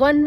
1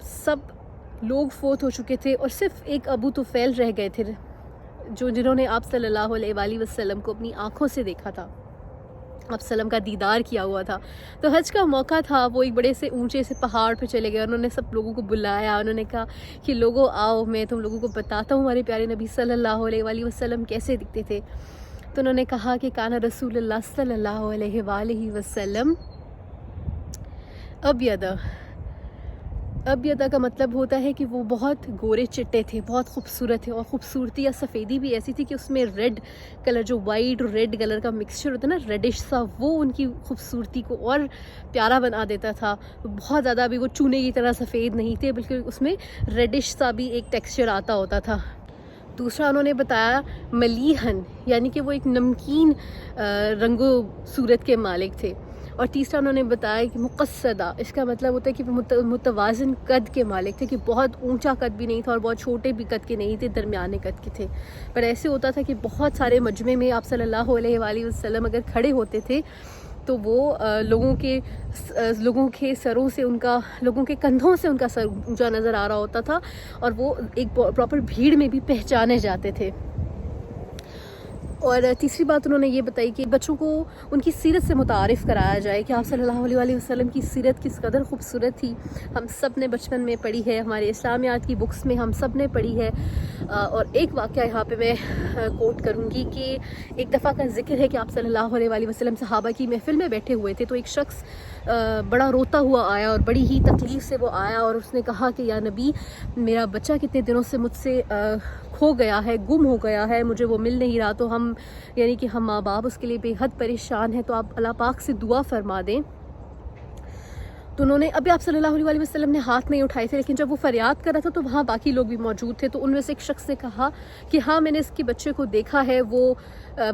سب لوگ فوت ہو چکے تھے اور صرف ایک ابو طفیل رہ گئے تھے جنہوں نے آپ صلی اللہ علیہ وآلہ وسلم کو اپنی آنکھوں سے دیکھا تھا، آپ وسلم کا دیدار کیا ہوا تھا۔ تو حج کا موقع تھا، وہ ایک بڑے سے اونچے سے پہاڑ پہ چلے گئے، انہوں نے سب لوگوں کو بلایا، انہوں نے کہا کہ لوگوں آؤ، میں تم لوگوں کو بتاتا ہوں ہمارے پیارے نبی صلی اللہ علیہ وآلہ وسلم کیسے دکھتے تھے۔ تو انہوں نے کہا کہ کانا رسول اللہ صلی اللہ علیہ وآلہ وسلم ابیض کا مطلب ہوتا ہے کہ وہ بہت گورے چٹے تھے، بہت خوبصورت تھے، اور خوبصورتی یا سفیدی بھی ایسی تھی کہ اس میں ریڈ کلر، جو وائٹ اور ریڈ کلر کا مکسچر ہوتا ہے نا، ریڈش سا، وہ ان کی خوبصورتی کو اور پیارا بنا دیتا تھا۔ بہت زیادہ بھی وہ چونے کی طرح سفید نہیں تھے، بلکہ اس میں ریڈش سا بھی ایک ٹیکسچر آتا ہوتا تھا۔ دوسرا انہوں نے بتایا ملیحن، یعنی کہ وہ ایک نمکین رنگ و صورت کے مالک تھے۔ اور تیسرا انہوں نے بتایا کہ مقصدہ، اس کا مطلب ہوتا ہے کہ وہ متوازن قد کے مالک تھے، کہ بہت اونچا قد بھی نہیں تھا اور بہت چھوٹے بھی قد کے نہیں تھے، درمیانے قد کے تھے۔ پر ایسے ہوتا تھا کہ بہت سارے مجمع میں آپ صلی اللہ علیہ وآلہ وسلم اگر کھڑے ہوتے تھے تو وہ لوگوں کے سروں سے لوگوں کے کندھوں سے ان کا سر اونچا نظر آ رہا ہوتا تھا، اور وہ ایک پراپر بھیڑ میں بھی پہچانے جاتے تھے۔ اور تیسری بات انہوں نے یہ بتائی کہ بچوں کو ان کی سیرت سے متعارف کرایا جائے کہ آپ صلی اللہ علیہ وآلہ وسلم کی سیرت کس قدر خوبصورت تھی۔ ہم سب نے بچپن میں پڑھی ہے، ہمارے اسلامیات کی بکس میں ہم سب نے پڑھی ہے۔ اور ایک واقعہ یہاں پہ میں کوٹ کروں گی کہ ایک دفعہ کا ذکر ہے کہ آپ صلی اللہ علیہ وآلہ وسلم صحابہ کی محفل میں بیٹھے ہوئے تھے، تو ایک شخص بڑا روتا ہوا آیا اور بڑی ہی تکلیف سے وہ آیا، اور اس نے کہا کہ یا نبی، میرا بچہ کتنے دنوں سے مجھ سے کھو گیا ہے، گم ہو گیا ہے، مجھے وہ مل نہیں رہا، تو ہم یعنی کہ ہم ماں باپ اس کے لیے بے حد پریشان ہیں، تو آپ اللہ پاک سے دعا فرما دیں۔ تو انہوں نے ابھی آپ صلی اللہ علیہ وآلہ وسلم نے ہاتھ نہیں اٹھائے تھے، لیکن جب وہ فریاد کر رہا تھا تو وہاں باقی لوگ بھی موجود تھے، تو ان میں سے ایک شخص نے کہا کہ ہاں میں نے اس کے بچے کو دیکھا ہے، وہ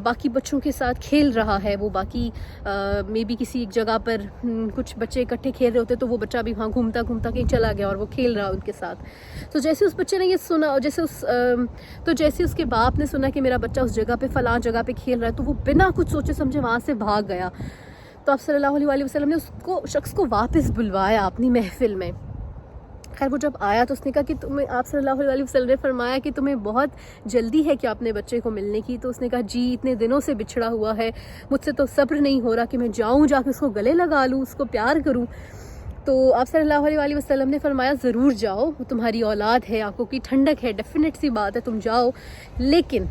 باقی بچوں کے ساتھ کھیل رہا ہے، وہ باقی میں بھی کسی ایک جگہ پر کچھ بچے اکٹھے کھیل رہے ہوتے، تو وہ بچہ بھی وہاں گھومتا کہیں چلا گیا اور وہ کھیل رہا ان کے ساتھ۔ تو جیسے اس بچے نے یہ سنا، جیسے اس کے باپ نے سنا کہ میرا بچہ اس جگہ پہ فلاں جگہ پہ کھیل رہا ہے، تو وہ بنا کچھ سوچے سمجھے وہاں سے بھاگ گیا۔ تو آپ صلی اللہ علیہ وآلہ وسلم نے شخص کو واپس بلوایا اپنی محفل میں۔ خیر وہ جب آیا تو اس نے کہا کہ آپ صلی اللہ علیہ وسلم نے فرمایا کہ تمہیں بہت جلدی ہے کہ اپنے بچے کو ملنے کی۔ تو اس نے کہا جی، اتنے دنوں سے بچھڑا ہوا ہے، مجھ سے تو صبر نہیں ہو رہا کہ میں جاؤں، جا کے اس کو گلے لگا لوں، اس کو پیار کروں۔ تو آپ صلی اللہ علیہ وآلہ وسلم نے فرمایا ضرور جاؤ، وہ تمہاری اولاد ہے، آنکھوں کی ٹھنڈک ہے، ڈیفینیٹ سی بات ہے، تم جاؤ، لیکن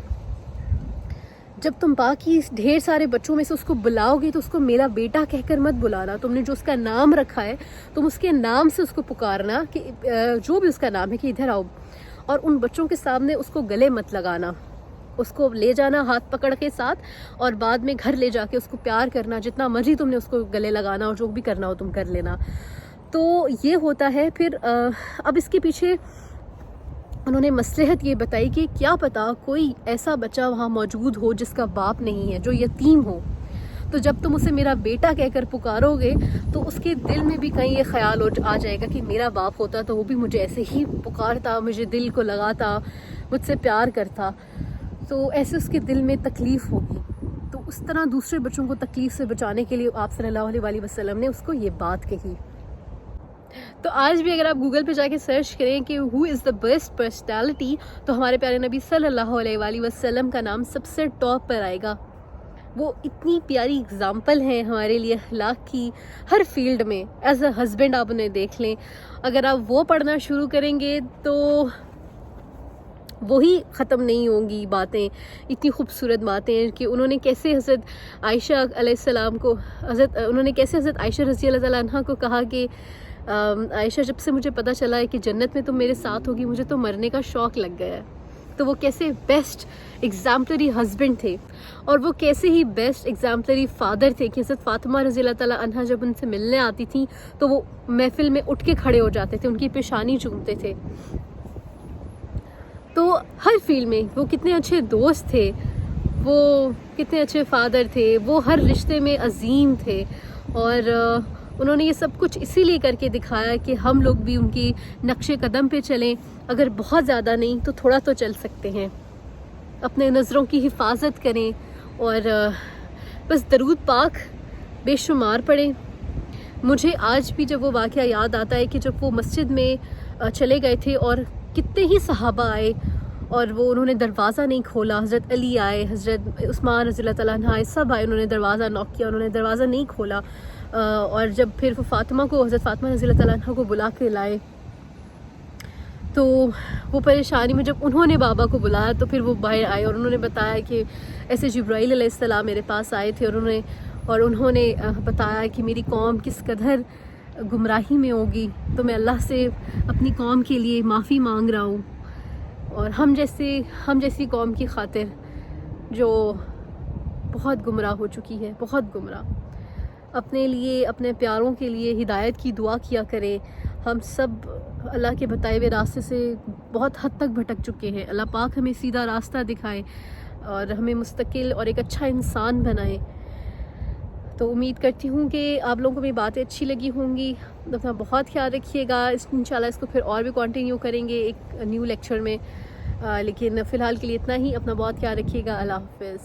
جب تم باقی ڈھیر سارے بچوں میں سے اس کو بلاؤ گے تو اس کو میرا بیٹا کہہ کر مت بلانا، تم نے جو اس کا نام رکھا ہے تم اس کے نام سے اس کو پکارنا، کہ جو بھی اس کا نام ہے کہ ادھر آؤ، اور ان بچوں کے سامنے اس کو گلے مت لگانا، اس کو لے جانا ہاتھ پکڑ کے ساتھ، اور بعد میں گھر لے جا کے اس کو پیار کرنا، جتنا مرضی تم نے اس کو گلے لگانا اور جو بھی کرنا ہو تم کر لینا۔ تو یہ ہوتا ہے۔ پھر اب اس کے پیچھے انہوں نے مصلحت یہ بتائی کہ کیا پتا کوئی ایسا بچہ وہاں موجود ہو جس کا باپ نہیں ہے، جو یتیم ہو، تو جب تم اسے میرا بیٹا کہہ کر پکارو گے تو اس کے دل میں بھی کہیں یہ خیال آ جائے گا کہ میرا باپ ہوتا تو وہ بھی مجھے ایسے ہی پکارتا، مجھے دل کو لگاتا، مجھ سے پیار کرتا، تو ایسے اس کے دل میں تکلیف ہوگی۔ تو اس طرح دوسرے بچوں کو تکلیف سے بچانے کے لیے آپ صلی اللہ علیہ وآلہ وسلم نے اس کو یہ بات کہی۔ تو آج بھی اگر آپ گوگل پہ جا کے سرچ کریں کہ ہو از دا بیسٹ پرسنالٹی، تو ہمارے پیارے نبی صلی اللہ علیہ وآلہ وسلم کا نام سب سے ٹاپ پر آئے گا۔ وہ اتنی پیاری اگزامپل ہیں ہمارے لیے اخلاق کی ہر فیلڈ میں۔ ایز اے ہسبینڈ آپ انہیں دیکھ لیں، اگر آپ وہ پڑھنا شروع کریں گے تو وہی ختم نہیں ہوں گی باتیں، اتنی خوبصورت باتیں کہ انہوں نے کیسے حضرت عائشہ علیہ السلام کو انہوں نے کیسے حضرت عائشہ رضی اللہ تعالیٰ عنہ کو کہا کہ عائشہ جب سے مجھے پتہ چلا ہے کہ جنت میں تم میرے ساتھ ہوگی مجھے تو مرنے کا شوق لگ گیا ہے۔ تو وہ کیسے بیسٹ ایگزامپلری ہسبینڈ تھے، اور وہ کیسے ہی بیسٹ ایگزامپلری فادر تھے کہ حضرت فاطمہ رضی اللہ تعالیٰ عنہ جب ان سے ملنے آتی تھیں تو وہ محفل میں اٹھ کے کھڑے ہو جاتے تھے، ان کی پیشانی چومتے تھے۔ تو ہر فیلڈ میں وہ کتنے اچھے دوست تھے، وہ کتنے اچھے فادر تھے، وہ ہر رشتے میں عظیم تھے، اور انہوں نے یہ سب کچھ اسی لیے کر کے دکھایا کہ ہم لوگ بھی ان کی نقش قدم پہ چلیں، اگر بہت زیادہ نہیں تو تھوڑا تو چل سکتے ہیں، اپنے نظروں کی حفاظت کریں، اور بس درود پاک بے شمار پڑھیں، مجھے آج بھی جب وہ واقعہ یاد آتا ہے کہ جب وہ مسجد میں چلے گئے تھے اور کتنے ہی صحابہ آئے اور وہ انہوں نے دروازہ نہیں کھولا. حضرت علی آئے, حضرت عثمان رضی اللہ تعالیٰ عنہ آئے, سب آئے, انہوں نے دروازہ نوک کیا, انہوں نے دروازہ نہیں کھولا. اور جب پھر وہ فاطمہ کو, حضرت فاطمہ رضی اللہ تعالیٰ عنہ کو بلا کے لائے تو وہ پریشانی میں جب انہوں نے بابا کو بلایا تو پھر وہ باہر آئے اور انہوں نے بتایا کہ ایسے جبرائیل علیہ السلام میرے پاس آئے تھے اور انہوں نے بتایا کہ میری قوم کس قدر گمراہی میں ہوگی, تو میں اللہ سے اپنی قوم کے لیے معافی مانگ رہا ہوں. اور ہم جیسی قوم کی خاطر جو بہت گمراہ ہو چکی ہے, بہت گمراہ, اپنے لیے, اپنے پیاروں کے لیے ہدایت کی دعا کیا کریں. ہم سب اللہ کے بتائے ہوئے راستے سے بہت حد تک بھٹک چکے ہیں. اللہ پاک ہمیں سیدھا راستہ دکھائے اور ہمیں مستقل اور ایک اچھا انسان بنائے. تو امید کرتی ہوں کہ آپ لوگوں کو میری باتیں اچھی لگی ہوں گی. اپنا بہت خیال رکھیے گا. انشاءاللہ اس کو پھر اور بھی کنٹینیو کریں گے ایک نیو لیکچر میں, لیکن فی الحال کے لیے اتنا ہی. اپنا بہت خیال رکھیے گا. اللہ حافظ.